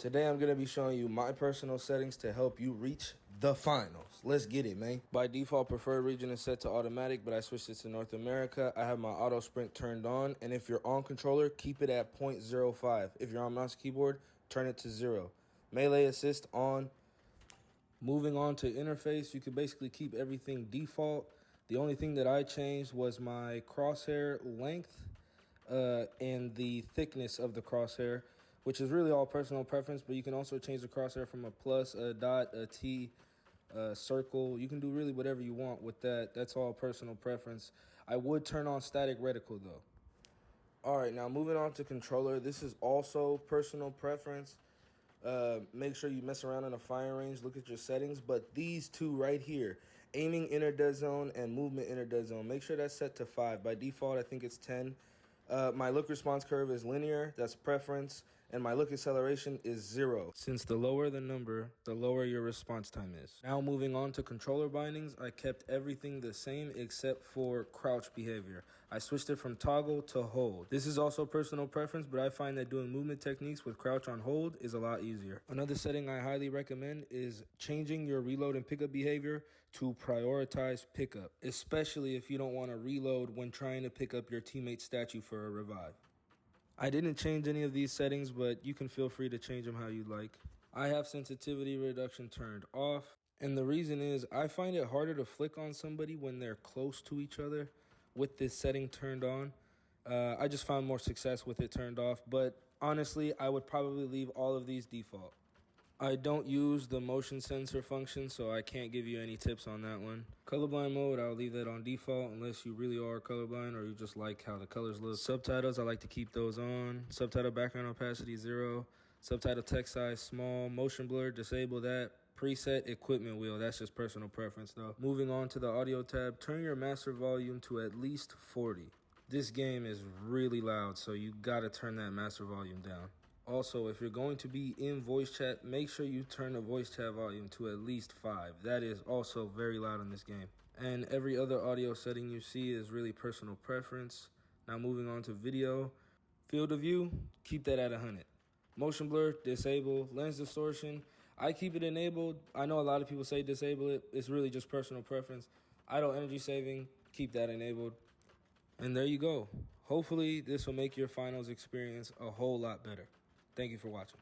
Today I'm going to be showing you my personal settings to help you reach the finals. Let's get it, man. By default, preferred region is set to automatic, but I switched it to North America. I have my auto sprint turned on, and if you're on controller, keep it at 0.05. If you're on mouse keyboard, turn it to 0. Melee assist on. Moving on to interface, you can basically keep everything default. The only thing that I changed was my crosshair length and the thickness of the crosshair, which is really all personal preference, but you can also change the crosshair from a plus, a dot, a T, a circle. You can do really whatever you want with that. That's all personal preference. I would turn on static reticle though. All right, now moving on to controller. This is also personal preference. Make sure you mess around in the firing range, look at your settings, but these two right here, aiming inner dead zone and movement inner dead zone, make sure that's set to 5. By default, I think it's 10. My look response curve is linear, that's preference, and my look acceleration is 0. Since the lower the number, the lower your response time is. Now moving on to controller bindings, I kept everything the same except for crouch behavior. I switched it from toggle to hold. This is also personal preference, but I find that doing movement techniques with crouch on hold is a lot easier. Another setting I highly recommend is changing your reload and pickup behavior to prioritize pickup, especially if you don't want to reload when trying to pick up your teammate's statue for a revive. I didn't change any of these settings, but you can feel free to change them how you like. I have sensitivity reduction turned off, and the reason is I find it harder to flick on somebody when they're close to each other with this setting turned on. I just found more success with it turned off, but honestly, I would probably leave all of these default. I don't use the motion sensor function, so I can't give you any tips on that one. Colorblind mode, I'll leave that on default unless you really are colorblind or you just like how the colors look. Subtitles, I like to keep those on. Subtitle background opacity 0. Subtitle text size small. Motion blur, disable that. Preset equipment wheel, that's just personal preference though. Moving on to the audio tab, turn your master volume to at least 40. This game is really loud, so you gotta turn that master volume down. Also, if you're going to be in voice chat, make sure you turn the voice chat volume to at least 5. That is also very loud in this game. And every other audio setting you see is really personal preference. Now moving on to video. Field of view, keep that at 100. Motion blur, disable. Lens distortion, I keep it enabled. I know a lot of people say disable it. It's really just personal preference. Idle energy saving, keep that enabled. And there you go. Hopefully this will make your finals experience a whole lot better. Thank you for watching.